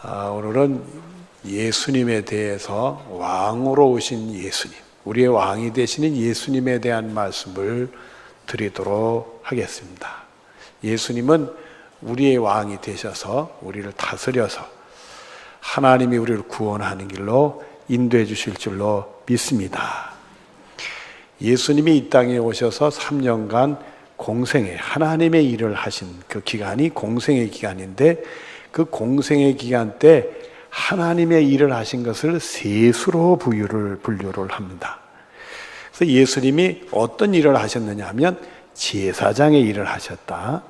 오늘은 예수님에 대해서 왕으로 오신 예수님, 우리의 왕이 되시는 예수님에 대한 말씀을 드리도록 하겠습니다. 예수님은 우리의 왕이 되셔서 우리를 다스려서 하나님이 우리를 구원하는 길로 인도해 주실 줄로 믿습니다. 예수님이 이 땅에 오셔서 3년간 공생애, 하나님의 일을 하신 그 기간이 공생의 기간인데, 그 공생의 기간 때 하나님의 일을 하신 것을 세수로 분류를 합니다. 그래서 예수님이 어떤 일을 하셨느냐 하면 제사장의 일을 하셨다,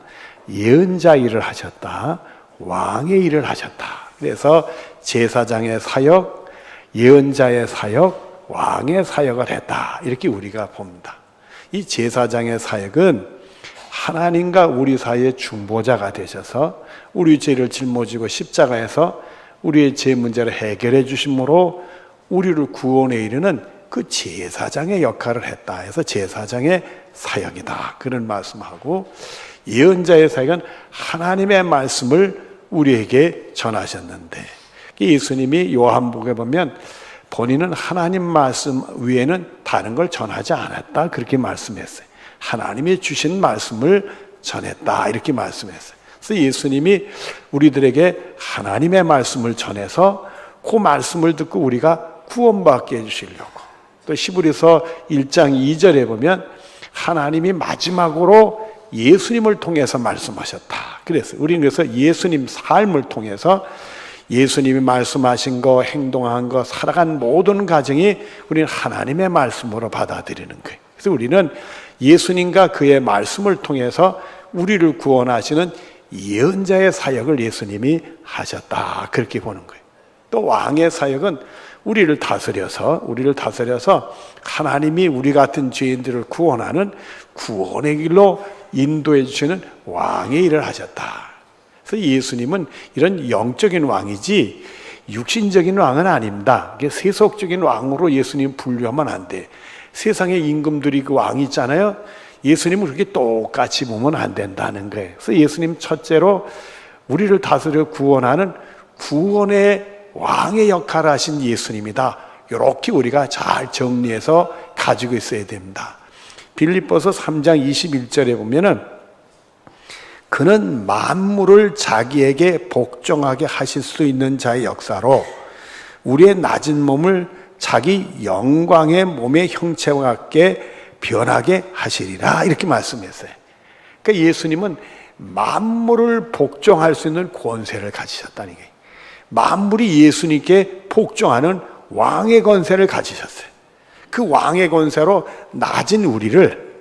예언자 일을 하셨다, 왕의 일을 하셨다. 그래서 제사장의 사역, 예언자의 사역, 왕의 사역을 했다, 이렇게 우리가 봅니다. 이 제사장의 사역은 하나님과 우리 사이의 중보자가 되셔서 우리 죄를 짊어지고 십자가에서 우리의 죄 문제를 해결해 주심으로 우리를 구원에 이르는 그 제사장의 역할을 했다 해서 제사장의 사역이다, 그런 말씀하고, 예언자의 사역은 하나님의 말씀을 우리에게 전하셨는데, 예수님이 요한복음에 보면 본인은 하나님 말씀 외에는 다른 걸 전하지 않았다, 그렇게 말씀했어요. 하나님이 주신 말씀을 전했다, 이렇게 말씀했어요. 그래서 예수님이 우리들에게 하나님의 말씀을 전해서 그 말씀을 듣고 우리가 구원받게 해주시려고, 또 히브리서 1장 2절에 보면 하나님이 마지막으로 예수님을 통해서 말씀하셨다, 그래서 우리는 그래서 예수님 삶을 통해서 예수님이 말씀하신 거, 행동한 거, 살아간 모든 과정이 우리는 하나님의 말씀으로 받아들이는 거예요. 그래서 우리는 예수님과 그의 말씀을 통해서 우리를 구원하시는 예언자의 사역을 예수님이 하셨다, 그렇게 보는 거예요. 또 왕의 사역은 우리를 다스려서 하나님이 우리 같은 죄인들을 구원하는 구원의 길로 인도해 주시는 왕의 일을 하셨다. 그래서 예수님은 이런 영적인 왕이지 육신적인 왕은 아닙니다. 세속적인 왕으로 예수님 분류하면 안 돼. 세상의 임금들이 그 왕이 있잖아요. 예수님은 그렇게 똑같이 보면 안 된다는 거예요. 그래서 예수님 첫째로 우리를 다스려 구원하는 구원의 왕의 역할을 하신 예수님이다, 이렇게 우리가 잘 정리해서 가지고 있어야 됩니다. 빌립보서 3장 21절에 보면은 그는 만물을 자기에게 복종하게 하실 수 있는 자의 역사로 우리의 낮은 몸을 자기 영광의 몸의 형체와 같게 변하게 하시리라, 이렇게 말씀했어요. 그러니까 예수님은 만물을 복종할 수 있는 권세를 가지셨다는 거예요. 만물이 예수님께 복종하는 왕의 권세를 가지셨어요. 그 왕의 권세로 낮은 우리를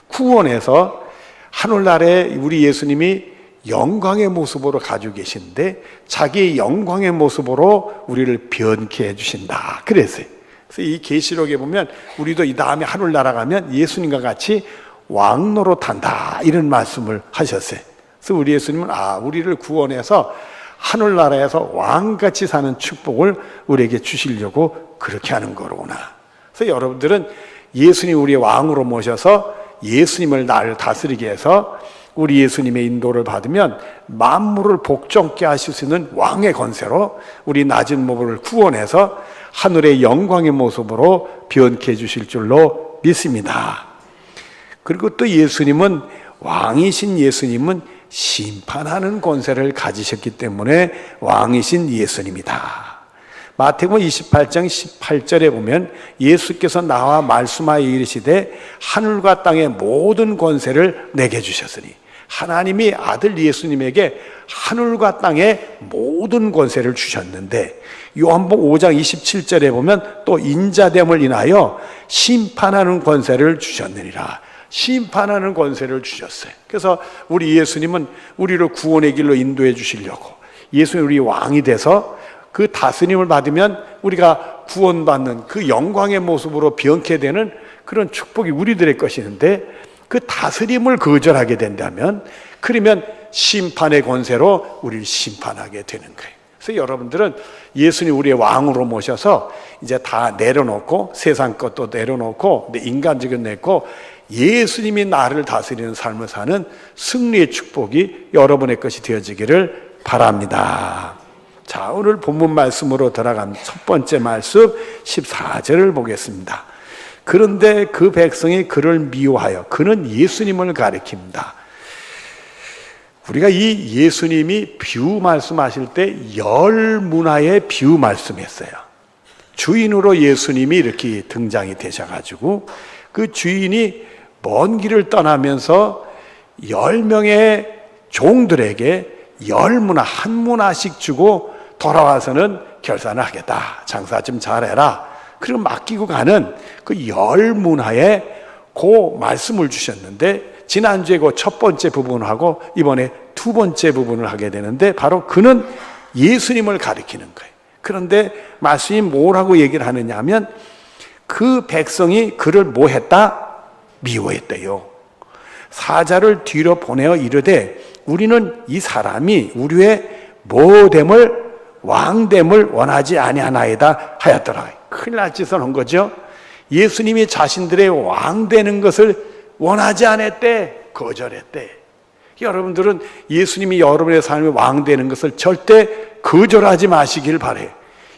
구원해서 하늘나라에 우리 예수님이 영광의 모습으로 가지고 계신데 자기의 영광의 모습으로 우리를 변케 해주신다, 그랬어요. 그래서 이 계시록에 보면 우리도 이 다음에 하늘나라 가면 예수님과 같이 왕노릇한다, 이런 말씀을 하셨어요. 그래서 우리 예수님은 우리를 구원해서 하늘나라에서 왕같이 사는 축복을 우리에게 주시려고 그렇게 하는 거로구나. 그래서 여러분들은 예수님 우리의 왕으로 모셔서 예수님을 나를 다스리게 해서 우리 예수님의 인도를 받으면 만물을 복종케 하실 수 있는 왕의 권세로 우리 낮은 몸을 구원해서 하늘의 영광의 모습으로 변케 해주실 줄로 믿습니다. 그리고 또 예수님은, 왕이신 예수님은 심판하는 권세를 가지셨기 때문에 왕이신 예수님이다. 마태복음 28장 18절에 보면 예수께서 나와 말씀하여 이르시되 하늘과 땅의 모든 권세를 내게 주셨으니, 하나님이 아들 예수님에게 하늘과 땅의 모든 권세를 주셨는데, 요한복음 5장 27절에 보면 또 인자됨을 인하여 심판하는 권세를 주셨느니라, 심판하는 권세를 주셨어요. 그래서 우리 예수님은 우리를 구원의 길로 인도해 주시려고, 예수님 우리 왕이 돼서 그 다스림을 받으면 우리가 구원받는 그 영광의 모습으로 변케 되는 그런 축복이 우리들의 것이는데, 그 다스림을 거절하게 된다면, 그러면 심판의 권세로 우리를 심판하게 되는 거예요. 그래서 여러분들은 예수님 우리의 왕으로 모셔서 이제 다 내려놓고, 세상 것도 내려놓고, 인간적인 내고 예수님이 나를 다스리는 삶을 사는 승리의 축복이 여러분의 것이 되어지기를 바랍니다. 자, 오늘 본문 말씀으로 들어간 첫 번째 말씀 14절을 보겠습니다. 그런데 그 백성이 그를 미워하여, 그는 예수님을 가리킵니다. 우리가 이 예수님이 비유 말씀하실 때 열 문화의 비유 말씀했어요. 주인으로 예수님이 이렇게 등장이 되셔가지고 그 주인이 먼 길을 떠나면서 10명의 종들에게 10문화, 한 문화씩 주고 돌아와서는 결산을 하겠다. 장사 좀 잘해라. 그리고 맡기고 가는 그 10문화의 그 말씀을 주셨는데, 지난주에 그 첫 번째 부분하고 이번에 두 번째 부분을 하게 되는데, 바로 그는 예수님을 가리키는 거예요. 그런데 말씀이 뭐라고 얘기를 하느냐 하면, 그 백성이 그를 뭐 했다? 미워했대요. 사자를 뒤로 보내어 이르되 우리는 이 사람이 우리의 모됨을, 왕됨을 원하지 아니하나이다 하였더라. 큰일 날 짓을 한 거죠. 예수님이 자신들의 왕 되는 것을 원하지 않았대. 거절했대. 여러분들은 예수님이 여러분의 삶의 왕 되는 것을 절대 거절하지 마시길 바래요.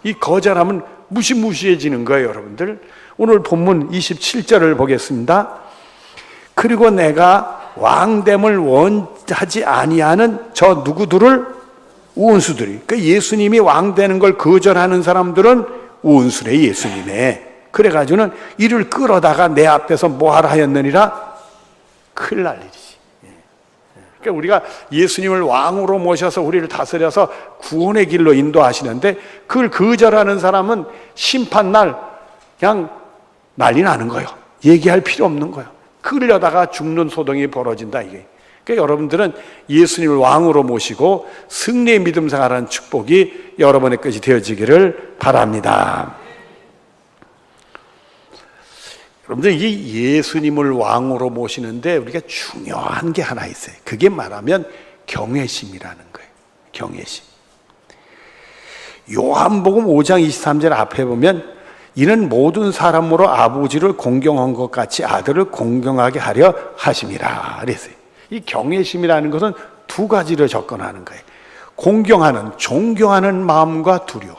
이 거절하면 무시무시해지는 거예요, 여러분들. 오늘 본문 27절을 보겠습니다. 그리고 내가 왕됨을 원하지 아니하는 저 누구들을, 우은수들이, 그러니까 예수님이 왕 되는 걸 거절하는 사람들은 우은수래, 예수님의. 그래가지고는 이를 끌어다가 내 앞에서 뭐하라 하였느니라? 큰일 날 일이지. 그러니까 우리가 예수님을 왕으로 모셔서 우리를 다스려서 구원의 길로 인도하시는데, 그걸 거절하는 사람은 심판날 그냥 난리 나는 거예요. 얘기할 필요 없는 거예요. 끌려다가 죽는 소동이 벌어진다, 이게. 그러니까 여러분들은 예수님을 왕으로 모시고 승리의 믿음 생활하는 축복이 여러분의 것이 되어지기를 바랍니다. 여러분들, 이 예수님을 왕으로 모시는데 우리가 중요한 게 하나 있어요. 그게 말하면 경외심이라는 거예요. 경외심. 요한복음 5장 23절 앞에 보면, 이는 모든 사람으로 아버지를 공경한 것 같이 아들을 공경하게 하려 하심이라 그랬어요. 이 경외심이라는 것은 두 가지를 접근하는 거예요. 공경하는, 존경하는 마음과 두려움.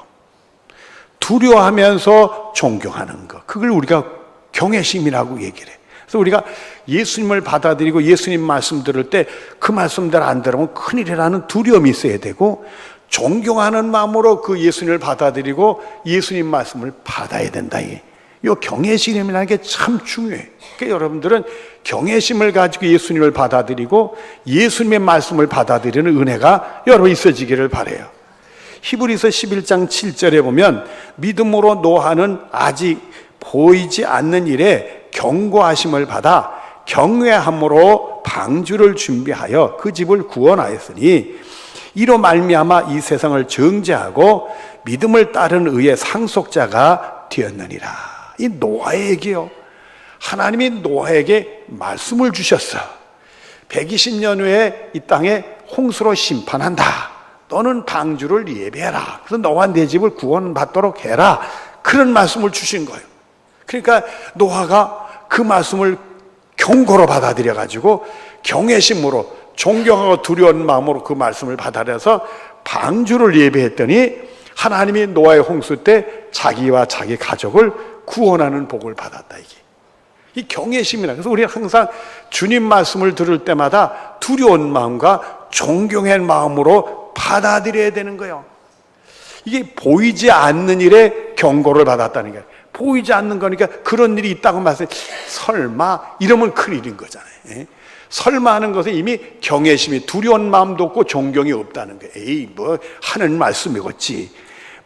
두려워하면서 존경하는 것. 그걸 우리가 경외심이라고 얘기를 해요. 그래서 우리가 예수님을 받아들이고 예수님 말씀 들을 때 그 말씀대로 안 들으면 큰일이라는 두려움이 있어야 되고, 존경하는 마음으로 그 예수님을 받아들이고 예수님 말씀을 받아야 된다. 이 경외심이라는 게 참 중요해요. 그러니까 여러분들은 경외심을 가지고 예수님을 받아들이고 예수님의 말씀을 받아들이는 은혜가 여러 있어지기를 바라요. 히브리서 11장 7절에 보면, 믿음으로 노아는 아직 보이지 않는 일에 경고하심을 받아 경외함으로 방주를 준비하여 그 집을 구원하였으니, 이로 말미암아 이 세상을 정죄하고 믿음을 따른 의의 상속자가 되었느니라. 이 노아의 얘기요. 하나님이 노아에게 말씀을 주셨어. 120년 후에 이 땅에 홍수로 심판한다. 너는 방주를 예배해라. 그래서 너와 내 집을 구원받도록 해라. 그런 말씀을 주신 거예요. 그러니까 노아가 그 말씀을 경고로 받아들여 가지고 경외심으로, 존경하고 두려운 마음으로 그 말씀을 받아들여서 방주를 예배했더니 하나님이 노아의 홍수 때 자기와 자기 가족을 구원하는 복을 받았다. 이게 이 경외심이라. 그래서 우리가 항상 주님 말씀을 들을 때마다 두려운 마음과 존경의 마음으로 받아들여야 되는 거예요. 이게 보이지 않는 일에 경고를 받았다는 거예요. 보이지 않는 거니까 그런 일이 있다고 말해서 설마 이러면 큰일인 거잖아요. 설마 하는 것은 이미 경외심이, 두려운 마음도 없고 존경이 없다는 거예요. 에이, 뭐 하는 말씀이겠지.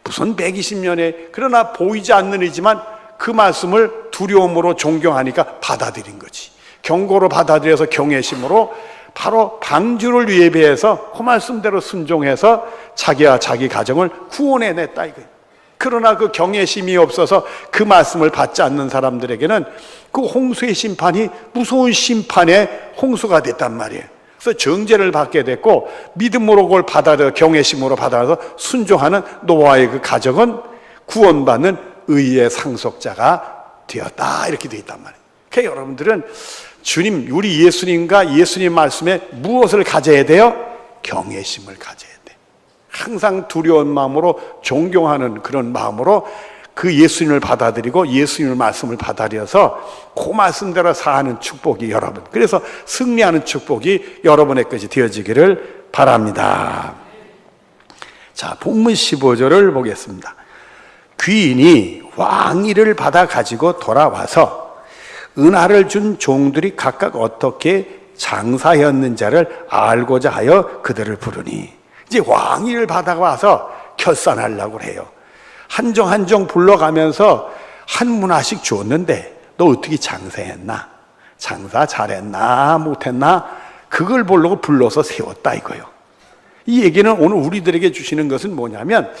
무슨 120년에, 그러나 보이지 않는 일이지만 그 말씀을 두려움으로 존경하니까 받아들인 거지. 경고로 받아들여서 경외심으로 바로 방주를 예배해서 그 말씀대로 순종해서 자기와 자기 가정을 구원해냈다 이거예요. 그러나 그 경외심이 없어서 그 말씀을 받지 않는 사람들에게는 그 홍수의 심판이 무서운 심판의 홍수가 됐단 말이에요. 그래서 정죄를 받게 됐고, 믿음으로 그걸 받아들여 경외심으로 받아서 순종하는 노아의 그 가정은 구원받는 의의 상속자가 되었다, 이렇게 되어 있단 말이에요. 그러니까 여러분들은 주님, 우리 예수님과 예수님 말씀에 무엇을 가져야 돼요? 경외심을 가져야 돼. 항상 두려운 마음으로 존경하는 그런 마음으로 그 예수님을 받아들이고 예수님의 말씀을 받아들여서 그 말씀대로 사는 축복이 여러분, 그래서 승리하는 축복이 여러분의 것이 되어지기를 바랍니다. 자, 본문 15절을 보겠습니다. 귀인이 왕위를 받아 가지고 돌아와서 은하를 준 종들이 각각 어떻게 장사였는지를 알고자 하여 그들을 부르니, 이제 왕위를 받아와서 결산하려고 해요. 한 종 한 종 불러가면서 한 문화씩 줬는데 너 어떻게 장사했나? 장사 잘했나? 못했나? 그걸 보려고 불러서 세웠다 이거예요. 이 얘기는 오늘 우리들에게 주시는 것은 뭐냐면,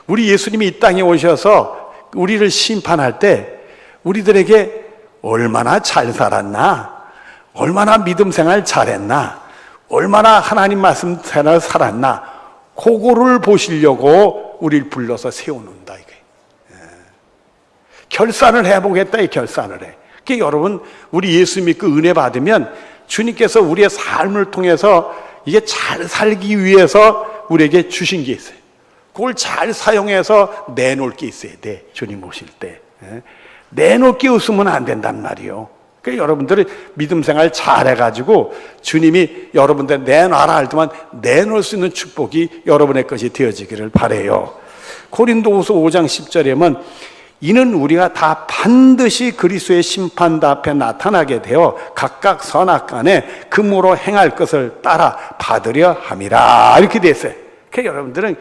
우리 예수님이 이 땅에 오셔서 우리를 심판할 때 우리들에게 얼마나 잘 살았나, 얼마나 믿음 생활 잘했나, 얼마나 하나님 말씀 생활 살았나, 그거를 보시려고 우리를 불러서 세워놓는다 이게. 결산을 해보겠다, 이 결산을 해. 그러니까 여러분, 우리 예수 믿고 은혜 받으면 주님께서 우리의 삶을 통해서 이게 잘 살기 위해서 우리에게 주신 게 있어요. 그걸 잘 사용해서 내놓을 게 있어야 돼. 주님 오실 때 내놓을 게 없으면 안 된단 말이에요. 그러니까 여러분들이 믿음 생활 잘해가지고 주님이 여러분들 내놔라 할 때만 내놓을 수 있는 축복이 여러분의 것이 되어지기를 바라요. 고린도후서 5장 10절에 보면 이는 우리가 다 반드시 그리스도의 심판대 앞에 나타나게 되어 각각 선악간에 금으로 행할 것을 따라 받으려 함이라, 이렇게 돼 있어요. 그러니까 여러분들은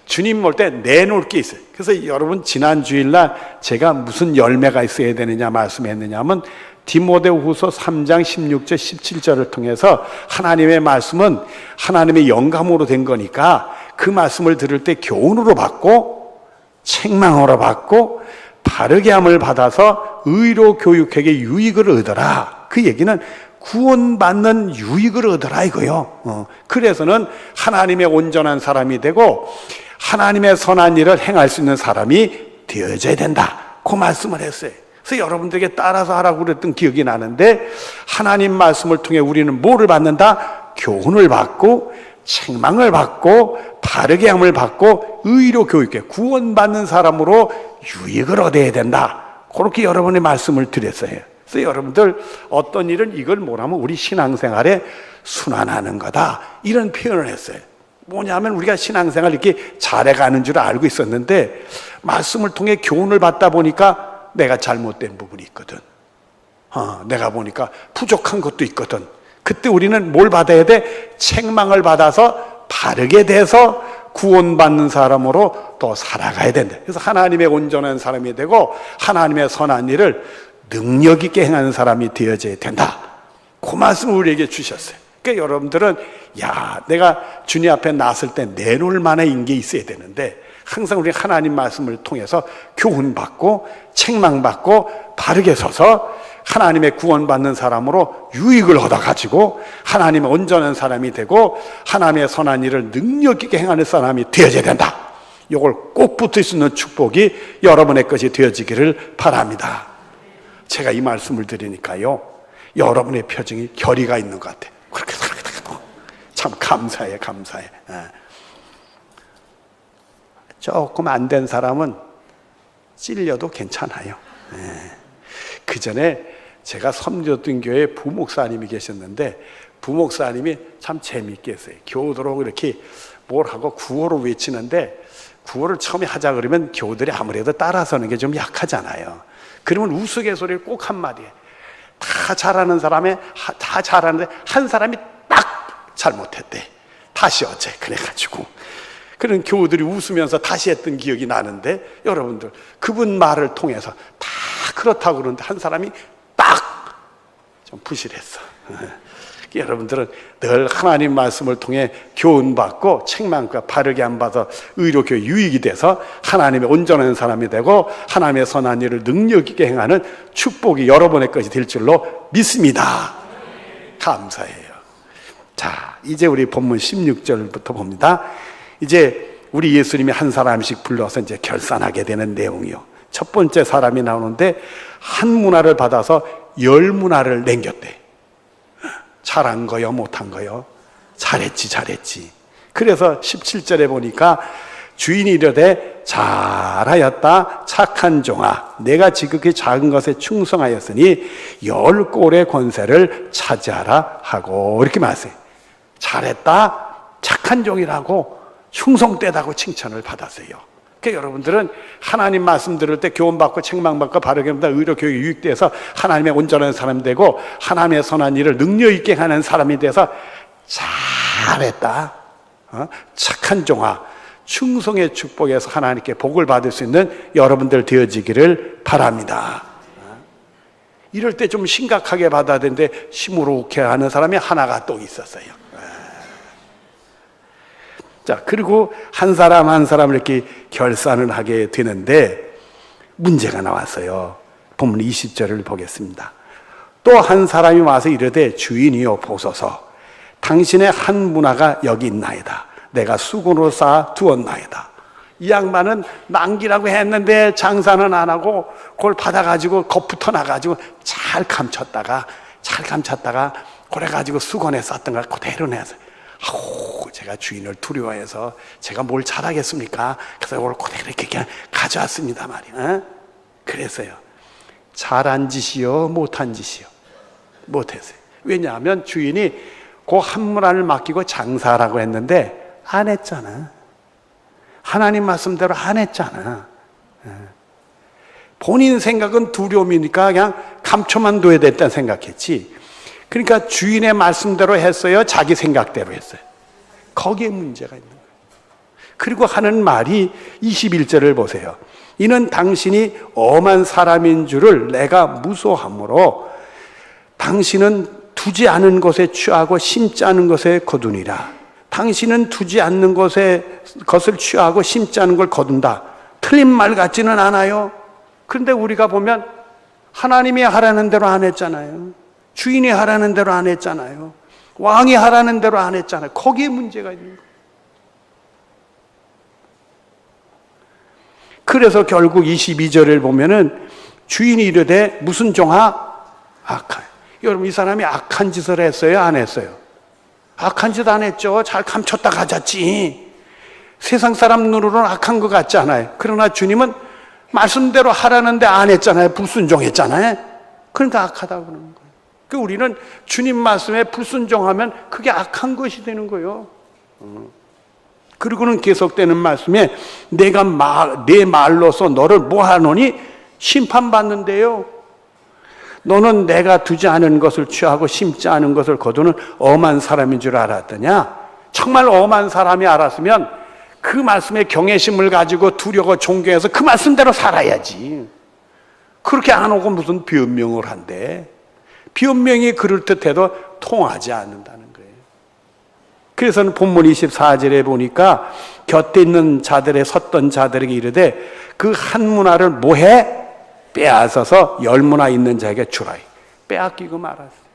주님 올 때 내놓을 게 있어요. 그래서 여러분, 지난 주일날 제가 무슨 열매가 있어야 되느냐 말씀했느냐 하면 디모데후서 3장 16절 17절을 통해서 하나님의 말씀은 하나님의 영감으로 된 거니까 그 말씀을 들을 때 교훈으로 받고 책망으로 받고 바르게 함을 받아서 의로 교육에게 유익을 얻어라. 그 얘기는 구원받는 유익을 얻어라 이거요. 그래서는 하나님의 온전한 사람이 되고 하나님의 선한 일을 행할 수 있는 사람이 되어져야 된다, 그 말씀을 했어요. 그래서 여러분들에게 따라서 하라고 그랬던 기억이 나는데, 하나님 말씀을 통해 우리는 뭐를 받는다? 교훈을 받고 책망을 받고 바르게 함을 받고 의로 교육해 구원받는 사람으로 유익을 얻어야 된다, 그렇게 여러분의 말씀을 드렸어요. 그래서 여러분들 어떤 일은 이걸 뭐라면 우리 신앙생활에 순환하는 거다, 이런 표현을 했어요. 뭐냐면 우리가 신앙생활 이렇게 잘해가는 줄 알고 있었는데 말씀을 통해 교훈을 받다 보니까 내가 잘못된 부분이 있거든. 내가 보니까 부족한 것도 있거든. 그때 우리는 뭘 받아야 돼? 책망을 받아서 바르게 돼서 구원받는 사람으로 또 살아가야 된다. 그래서 하나님의 온전한 사람이 되고 하나님의 선한 일을 능력 있게 행하는 사람이 되어져야 된다, 그 말씀을 우리에게 주셨어요. 그러니까 여러분들은 내가 주님 앞에 나설 때 내놓을 만한 게 있어야 되는데, 항상 우리 하나님 말씀을 통해서 교훈받고 책망받고 바르게 서서 하나님의 구원받는 사람으로 유익을 얻어가지고 하나님의 온전한 사람이 되고 하나님의 선한 일을 능력 있게 행하는 사람이 되어져야 된다. 이걸 꼭 붙을 수 있는 축복이 여러분의 것이 되어지기를 바랍니다. 제가 이 말씀을 드리니까요, 여러분의 표정이 결의가 있는 것 같아요. 그렇게 살아가고 참 감사해. 조금 안 된 사람은 찔려도 괜찮아요. 그 전에 제가 섬겼던 교회에 부목사님이 계셨는데, 부목사님이 참 재미있게 했어요. 교우들하고 이렇게 뭘 하고 구호를 외치는데, 구호를 처음에 하자 그러면 교우들이 아무래도 따라서는 게 좀 약하잖아요. 그러면 우스갯소리를 꼭 한마디 해. 다 잘하는 사람이 다 잘하는데 한 사람이 딱 잘못했대. 다시 어째 그래가지고 그런 교우들이 웃으면서 다시 했던 기억이 나는데, 여러분들 그분 말을 통해서 다 그렇다고 그러는데 한 사람이 딱 좀 부실했어. 여러분들은 늘 하나님 말씀을 통해 교훈받고 책망과 바르게 안 받아 의로 교육 유익이 돼서 하나님의 온전한 사람이 되고 하나님의 선한 일을 능력 있게 행하는 축복이 여러분의 것이 될 줄로 믿습니다. 감사해요. 자, 이제 우리 본문 16절부터 봅니다. 이제 우리 예수님이 한 사람씩 불러서 이제 결산하게 되는 내용이요. 첫 번째 사람이 나오는데 한 문화를 받아서 10문화를 남겼대. 잘한 거요, 못한 거요? 잘했지. 그래서 17절에 보니까 주인이 이르되 잘하였다 착한 종아 내가 지극히 작은 것에 충성하였으니 10꼴의 권세를 차지하라 하고 이렇게 말했어요. 잘했다 착한 종이라고 충성되다고 칭찬을 받았어요. 그러니까 여러분들은 하나님 말씀 들을 때 교훈받고 책망받고 바르게 합니다. 의로 교육에 유익돼서 하나님의 온전한 사람이 되고 하나님의 선한 일을 능력 있게 하는 사람이 돼서 잘했다 착한 종아 충성의 축복에서 하나님께 복을 받을 수 있는 여러분들 되어지기를 바랍니다. 이럴 때 좀 심각하게 받아야 되는데 시무룩해 하는 사람이 하나가 또 있었어요. 자, 그리고 한 사람 한 사람 이렇게 결산을 하게 되는데 문제가 나왔어요. 본문 20절을 보겠습니다. 또 한 사람이 와서 이르되 주인이여 보소서 당신의 한 문화가 여기 있나이다. 내가 수건으로 쌓아 두었나이다. 이 양반은 낭기라고 했는데 장사는 안 하고 그걸 받아가지고 겁부터 나가지고 잘 감췄다가 그래가지고 수건에 쌌던 걸 그대로 내서 아우 제가 주인을 두려워해서 제가 뭘 잘하겠습니까? 그래서 이걸 그대로 이렇게 그냥 가져왔습니다 말이야. 그래서요 잘한 짓이요 못한 짓이요 못했어요. 왜냐하면 주인이 그 한 문화를 맡기고 장사하라고 했는데 안 했잖아. 하나님 말씀대로 안 했잖아. 본인 생각은 두려움이니까 그냥 감춰만 둬야 됐다는 생각했지. 그러니까 주인의 말씀대로 했어요? 자기 생각대로 했어요? 거기에 문제가 있는 거예요. 그리고 하는 말이 21절을 보세요. 이는 당신이 엄한 사람인 줄을 내가 무소함으로 당신은 두지 않은 것에 취하고 심지 않은 것에 거두니라. 당신은 두지 않는 것을 취하고 심지 않은 걸 거둔다. 틀린 말 같지는 않아요. 그런데 우리가 보면 하나님이 하라는 대로 안 했잖아요. 주인이 하라는 대로 안 했잖아요. 왕이 하라는 대로 안 했잖아요. 거기에 문제가 있는 거예요. 그래서 결국 22절을 보면은 주인이 이르되 무슨 종아? 악한. 여러분 이 사람이 악한 짓을 했어요? 안 했어요? 악한 짓 안 했죠. 잘 감췄다 가졌지. 세상 사람 눈으로는 악한 것 같지 않아요. 그러나 주님은 말씀대로 하라는데 안 했잖아요. 불순종했잖아요. 그러니까 악하다고 그러는 거예요. 그러니까 우리는 주님 말씀에 불순종하면 그게 악한 것이 되는 거예요. 그리고는 계속되는 말씀에 내가 내 말로서 너를 뭐 하노니 심판받는데요. 너는 내가 두지 않은 것을 취하고 심지 않은 것을 거두는 엄한 사람인 줄 알았더냐? 정말 엄한 사람이 알았으면 그 말씀에 경외심을 가지고 두려워 존경해서 그 말씀대로 살아야지. 그렇게 안 오고 무슨 변명을 한대. 변명이 그럴듯해도 통하지 않는다는 거예요. 그래서 본문 24절에 보니까 곁에 있는 자들에 섰던 자들에게 이르되 그 한 문화를 뭐해? 빼앗아서 10문화 있는 자에게 주라. 빼앗기고 말았어요.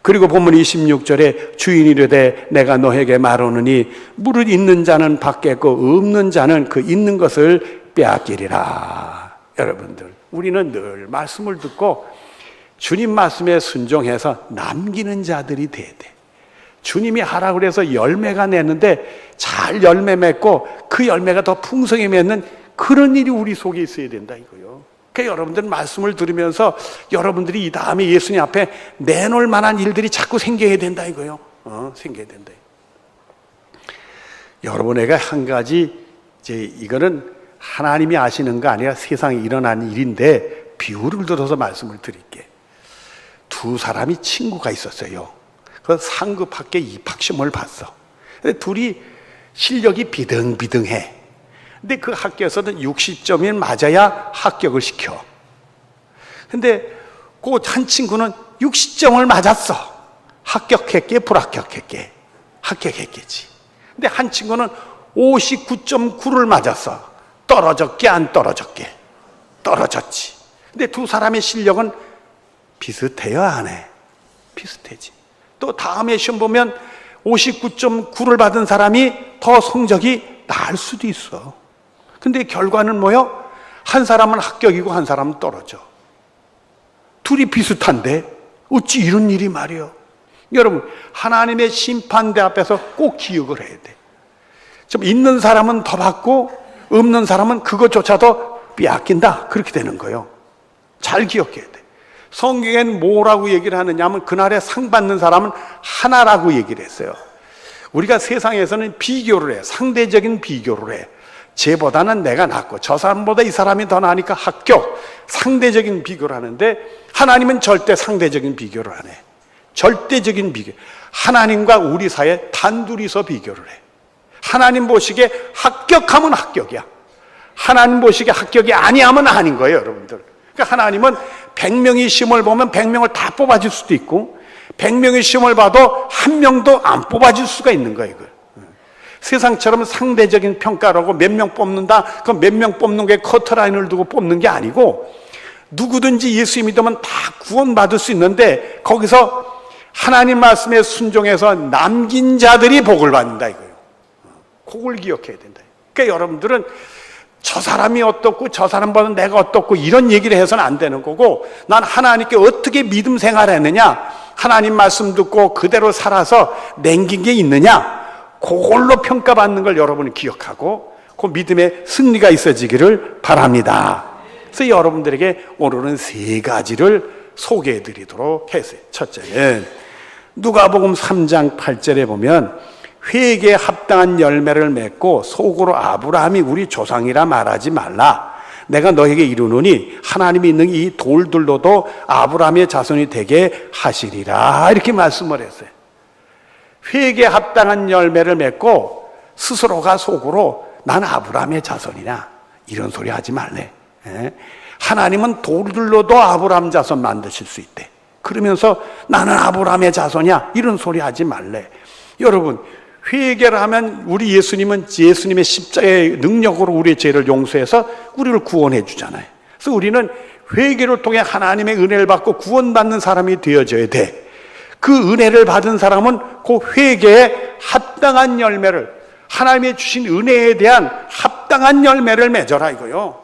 그리고 본문 26절에 주인이 이르되 내가 너에게 말하노니 무릇 있는 자는 받겠고 없는 자는 그 있는 것을 빼앗기리라. 여러분들 우리는 늘 말씀을 듣고 주님 말씀에 순종해서 남기는 자들이 돼야 돼. 주님이 하라고 그래서 열매가 내는데 잘 열매 맺고 그 열매가 더 풍성히 맺는 그런 일이 우리 속에 있어야 된다 이거요. 그러니까 여러분들 말씀을 들으면서 여러분들이 이 다음에 예수님 앞에 내놓을 만한 일들이 자꾸 생겨야 된다 이거요. 생겨야 된다. 여러분에게 한 가지 이거는 하나님이 아시는 거 아니라 세상에 일어난 일인데 비유를 들어서 말씀을 드릴게. 두 사람이 친구가 있었어요. 그 상급 학교 입학시험을 봤어. 근데 둘이 실력이 비등비등해. 근데 그 학교에서는 60점이 맞아야 합격을 시켜. 근데 그 한 친구는 60점을 맞았어. 합격했게 불합격했게? 합격했겠지. 근데 한 친구는 59.9를 맞았어. 떨어졌게 안 떨어졌게? 떨어졌지. 근데 두 사람의 실력은 비슷해요 안 해? 비슷하지. 또 다음에 시험 보면 59.9를 받은 사람이 더 성적이 나을 수도 있어. 근데 결과는 뭐요? 한 사람은 합격이고 한 사람은 떨어져. 둘이 비슷한데 어찌 이런 일이 말이요? 여러분, 하나님의 심판대 앞에서 꼭 기억을 해야 돼. 좀 있는 사람은 더 받고 없는 사람은 그것조차도 빼앗긴다. 그렇게 되는 거예요. 잘 기억해야 돼. 성경엔 뭐라고 얘기를 하느냐 하면 그날에 상 받는 사람은 하나라고 얘기를 했어요. 우리가 세상에서는 비교를 해. 상대적인 비교를 해. 쟤보다는 내가 낫고 저 사람보다 이 사람이 더 나으니까 합격. 상대적인 비교를 하는데 하나님은 절대 상대적인 비교를 안 해. 절대적인 비교. 하나님과 우리 사이에 단둘이서 비교를 해. 하나님 보시기에 합격하면 합격이야. 하나님 보시기에 합격이 아니하면 아닌 거예요, 여러분들. 그러니까 하나님은 100명이 시험을 보면 100명을 다 뽑아줄 수도 있고 100명의 시험을 봐도 한 명도 안 뽑아줄 수가 있는 거예요. 이걸. 세상처럼 상대적인 평가라고 몇 명 뽑는다. 그럼 몇 명 뽑는 게 커트라인을 두고 뽑는 게 아니고 누구든지 예수 믿으면 다 구원받을 수 있는데 거기서 하나님 말씀에 순종해서 남긴 자들이 복을 받는다 이거예요. 그걸 기억해야 된다. 그러니까 여러분들은 저 사람이 어떻고 저 사람보다 내가 어떻고 이런 얘기를 해서는 안 되는 거고 난 하나님께 어떻게 믿음 생활했느냐 하나님 말씀 듣고 그대로 살아서 남긴 게 있느냐 그걸로 평가받는 걸 여러분이 기억하고 그 믿음의 승리가 있어지기를 바랍니다. 그래서 여러분들에게 오늘은 3가지를 소개해 드리도록 했어요. 첫째는 누가복음 3장 8절에 보면 회개에 합당한 열매를 맺고 속으로 아브라함이 우리 조상이라 말하지 말라. 내가 너에게 이르노니 하나님이 있는 이 돌들로도 아브라함의 자손이 되게 하시리라. 이렇게 말씀을 했어요. 회개에 합당한 열매를 맺고 스스로가 속으로 난 아브라함의 자손이냐 이런 소리 하지 말래. 하나님은 돌들로도 아브라함 자손 만드실 수 있대. 그러면서 나는 아브라함의 자손이야 이런 소리 하지 말래. 여러분 회개를 하면 우리 예수님은 예수님의 십자가의 능력으로 우리의 죄를 용서해서 우리를 구원해 주잖아요. 그래서 우리는 회개를 통해 하나님의 은혜를 받고 구원받는 사람이 되어져야 돼. 그 은혜를 받은 사람은 그 회개에 합당한 열매를 하나님이 주신 은혜에 대한 합당한 열매를 맺어라 이거요.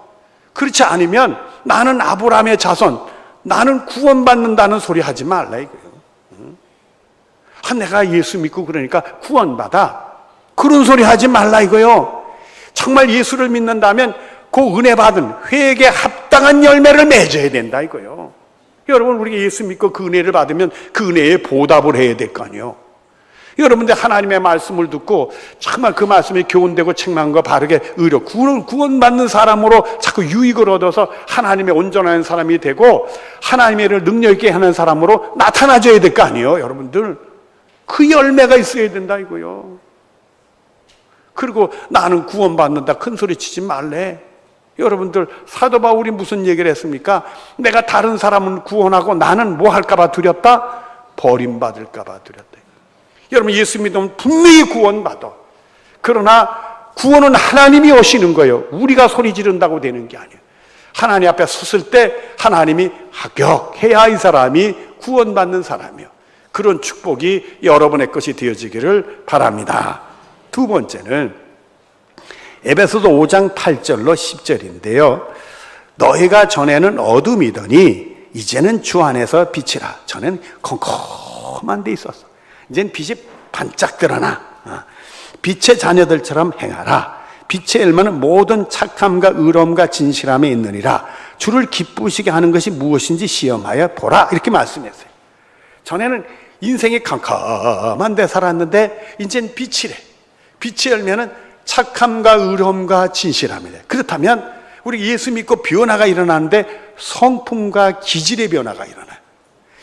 그렇지 않으면 나는 아브라함의 자손 나는 구원받는다는 소리 하지 말라 이거요. 내가 예수 믿고 그러니까 구원받아 그런 소리 하지 말라 이거요. 정말 예수를 믿는다면 그 은혜 받은 회개에 합당한 열매를 맺어야 된다 이거요. 여러분 우리가 예수 믿고 그 은혜를 받으면 그 은혜에 보답을 해야 될 거 아니에요. 여러분들 하나님의 말씀을 듣고 정말 그 말씀이 교훈되고 책망과 바르게 의로 구원받는 사람으로 자꾸 유익을 얻어서 하나님의 온전한 사람이 되고 하나님의 일을 능력 있게 하는 사람으로 나타나줘야 될 거 아니에요. 여러분들 그 열매가 있어야 된다 이거요. 그리고 나는 구원받는다 큰 소리 치지 말래. 여러분들 사도 바울이 무슨 얘기를 했습니까? 내가 다른 사람은 구원하고 나는 뭐 할까봐 두렵다? 버림받을까봐 두렵다. 여러분 예수 믿으면 분명히 구원받아. 그러나 구원은 하나님이 오시는 거예요. 우리가 소리 지른다고 되는 게 아니에요. 하나님 앞에 섰을 때 하나님이 합격해야 이 사람이 구원받는 사람이에요. 그런 축복이 여러분의 것이 되어지기를 바랍니다. 두 번째는 에베소서 5장 8절로 10절인데요. 너희가 전에는 어둠이더니 이제는 주 안에서 빛이라. 전에는 컴컴한 데 있었어. 이제는 빛이 반짝 드러나. 빛의 자녀들처럼 행하라. 빛의 열매는 모든 착함과 의로움과 진실함에 있느니라. 주를 기쁘시게 하는 것이 무엇인지 시험하여 보라. 이렇게 말씀했어요. 전에는 인생이 캄캄한 데 살았는데 이제는 빛이래. 빛의 열매는 착함과 의로움과 진실함이래. 그렇다면 우리 예수 믿고 변화가 일어나는데 성품과 기질의 변화가 일어나요.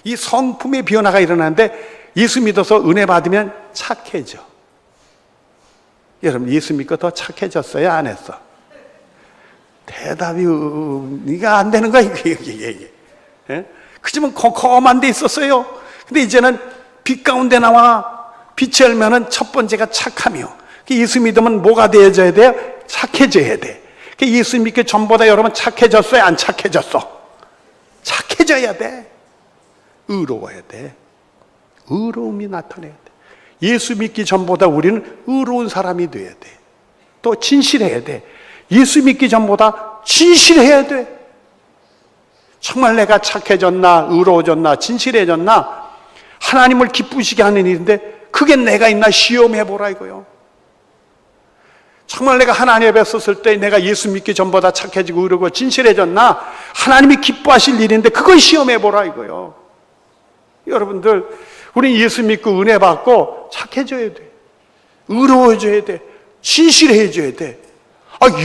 이 성품의 변화가 일어나는데 예수 믿어서 은혜 받으면 착해져. 여러분 예수 믿고 더 착해졌어요? 안 했어? 대답이 네가 안 되는 거야 이게. 그지만 컴컴한 데 있었어요. 근데 이제는 빛 가운데 나와. 빛의 열매는 첫 번째가 착함이요. 예수 믿으면 뭐가 되어져야 돼요? 착해져야 돼. 예수 믿기 전보다 여러분 착해졌어요? 안 착해졌어? 착해져야 돼. 의로워야 돼. 의로움이 나타나야 돼. 예수 믿기 전보다 우리는 의로운 사람이 돼야 돼. 또 진실해야 돼. 예수 믿기 전보다 진실해야 돼. 정말 내가 착해졌나 의로워졌나 진실해졌나 하나님을 기쁘시게 하는 일인데 그게 내가 있나 시험해보라 이거요. 정말 내가 하나님 앞에 섰을 때 내가 예수 믿기 전보다 착해지고 의롭고 진실해졌나? 하나님이 기뻐하실 일인데 그걸 시험해보라 이거요. 여러분들, 우린 예수 믿고 은혜 받고 착해져야 돼. 의로워져야 돼. 진실해져야 돼.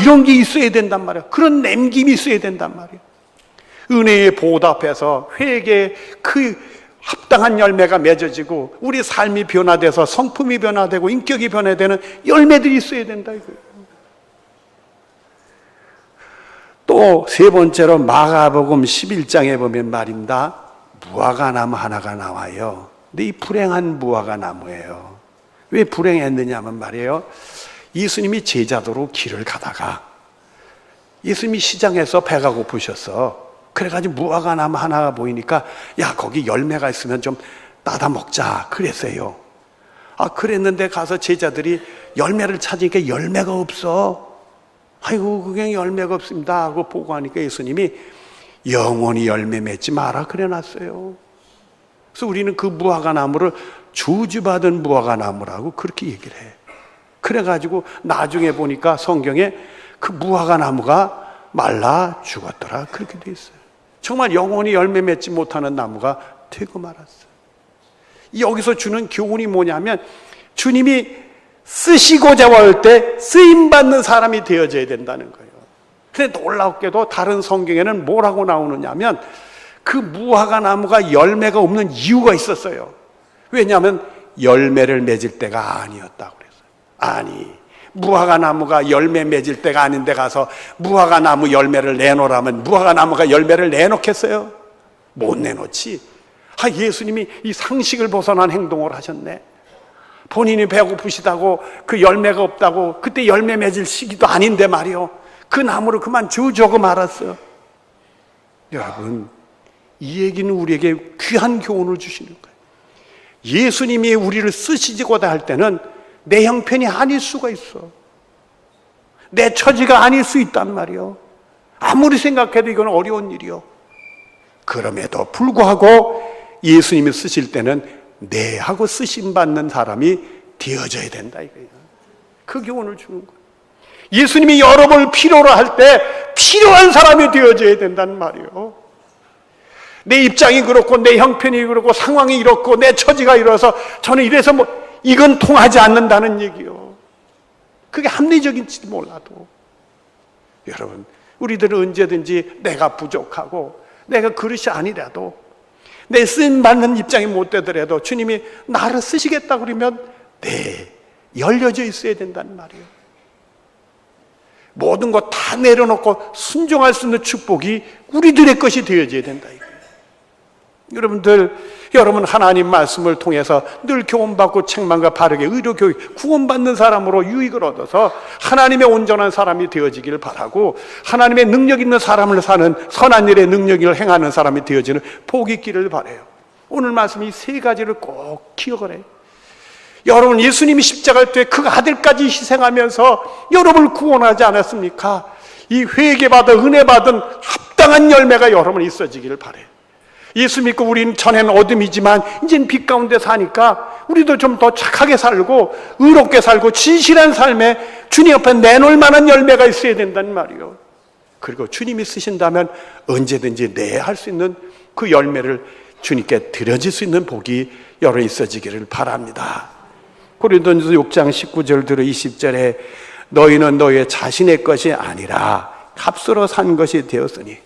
이런 게 있어야 된단 말이야. 그런 남김이 있어야 된단 말이야. 은혜에 보답해서 회개에 그 합당한 열매가 맺어지고 우리 삶이 변화돼서 성품이 변화되고 인격이 변화되는 열매들이 있어야 된다 이거예요. 또 세 번째로 마가복음 11장에 보면 말입니다. 무화과나무 하나가 나와요. 근데 이 불행한 무화과나무예요. 왜 불행했느냐면 말이에요. 예수님이 제자도로 길을 가다가 예수님이 시장에서 배가 고프셨어. 그래가지고 무화과나무 하나가 보이니까 야, 거기 열매가 있으면 좀 따다 먹자 그랬어요. 그랬는데 가서 제자들이 열매를 찾으니까 열매가 없어. 아이고, 그게 열매가 없습니다 하고 보고하니까 예수님이 영원히 열매 맺지 마라 그래놨어요. 그래서 우리는 그 무화과나무를 저주받은 무화과나무라고 그렇게 얘기를 해. 그래가지고 나중에 보니까 성경에 그 무화과나무가 말라 죽었더라 그렇게 돼 있어요. 정말 영원히 열매 맺지 못하는 나무가 되고 말았어요. 여기서 주는 교훈이 뭐냐면 주님이 쓰시고자 할 때 쓰임받는 사람이 되어져야 된다는 거예요. 근데 놀랍게도 다른 성경에는 뭐라고 나오느냐면 그 무화과나무가 열매가 없는 이유가 있었어요. 왜냐하면 열매를 맺을 때가 아니었다고 그랬어요. 아니, 무화과나무가 열매 맺을 때가 아닌데 가서 무화과나무 열매를 내놓으라면 무화과나무가 열매를 내놓겠어요? 못 내놓지. 예수님이 이 상식을 벗어난 행동을 하셨네. 본인이 배고프시다고 그 열매가 없다고 그때 열매 맺을 시기도 아닌데 말이요. 그 나무를 그만 저주하고 말았어요. 여러분, 이 얘기는 우리에게 귀한 교훈을 주시는 거예요. 예수님이 우리를 쓰시고자 할 때는 내 형편이 아닐 수가 있어. 내 처지가 아닐 수 있단 말이요. 아무리 생각해도 이건 어려운 일이요. 그럼에도 불구하고 예수님이 쓰실 때는 내 하고 쓰심받는 사람이 되어져야 된다 이거예요. 그 교훈을 주는 거예요. 예수님이 여러분을 필요로 할 때 필요한 사람이 되어져야 된다는 말이에요. 내 입장이 그렇고 내 형편이 그렇고 상황이 이렇고 내 처지가 이래서 저는 이래서 이건 통하지 않는다는 얘기요. 그게 합리적인지도 몰라도 여러분, 우리들은 언제든지 내가 부족하고 내가 그릇이 아니라도 내 쓰임받는 입장이 못 되더라도 주님이 나를 쓰시겠다 그러면 열려져 있어야 된다는 말이에요. 모든 것 다 내려놓고 순종할 수 있는 축복이 우리들의 것이 되어져야 된다 이거예요. 여러분 하나님 말씀을 통해서 늘 교훈받고 책망과 바르게 의로 교육, 구원받는 사람으로 유익을 얻어서 하나님의 온전한 사람이 되어지기를 바라고 하나님의 능력 있는 사람을 사는 선한 일의 능력을 행하는 사람이 되어지는 복이 있기를 바라요. 오늘 말씀 이 세 가지를 꼭 기억을 해요. 여러분, 예수님이 십자가를 때 그 아들까지 희생하면서 여러분을 구원하지 않았습니까? 이 회개받아 은혜 받은 합당한 열매가 여러분 있어지기를 바라요. 예수 믿고 우리는 전에는 어둠이지만 이제는 빛 가운데 사니까 우리도 좀 더 착하게 살고 의롭게 살고 진실한 삶에 주님 앞에 내놓을 만한 열매가 있어야 된다는 말이에요. 그리고 주님이 쓰신다면 언제든지 할 수 있는 그 열매를 주님께 드려질 수 있는 복이 여러 있어지기를 바랍니다. 고린도전서 6장 19절 들어 20절에 너희는 너희의 자신의 것이 아니라 값으로 산 것이 되었으니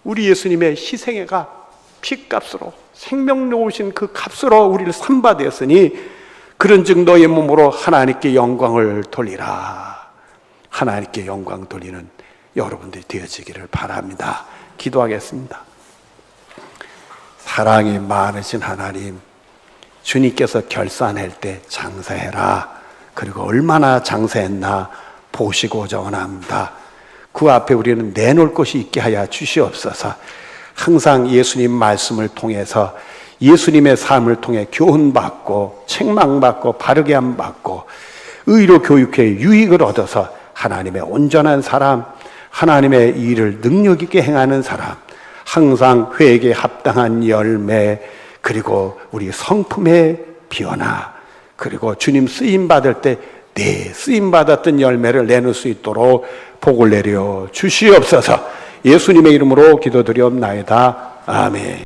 우리 예수님의 희생애가 피값으로 생명 놓으신 그 값으로 우리를 산바되었으니 그런즉 너의 몸으로 하나님께 영광을 돌리라. 하나님께 영광 돌리는 여러분들이 되어지기를 바랍니다. 기도하겠습니다. 사랑이 많으신 하나님, 주님께서 결산할 때 장사해라. 그리고 얼마나 장사했나 보시고자 원합니다. 그 앞에 우리는 내놓을 것이 있게 하여 주시옵소서. 항상 예수님 말씀을 통해서 예수님의 삶을 통해 교훈받고 책망받고 바르게 함 받고 의로 교육해 유익을 얻어서 하나님의 온전한 사람, 하나님의 일을 능력 있게 행하는 사람, 항상 회개에 합당한 열매, 그리고 우리 성품의 변화, 그리고 주님 쓰임 받을 때 내 쓰임 받았던 열매를 내놓을 수 있도록 복을 내려 주시옵소서. 예수님의 이름으로 기도드리옵나이다. 아멘.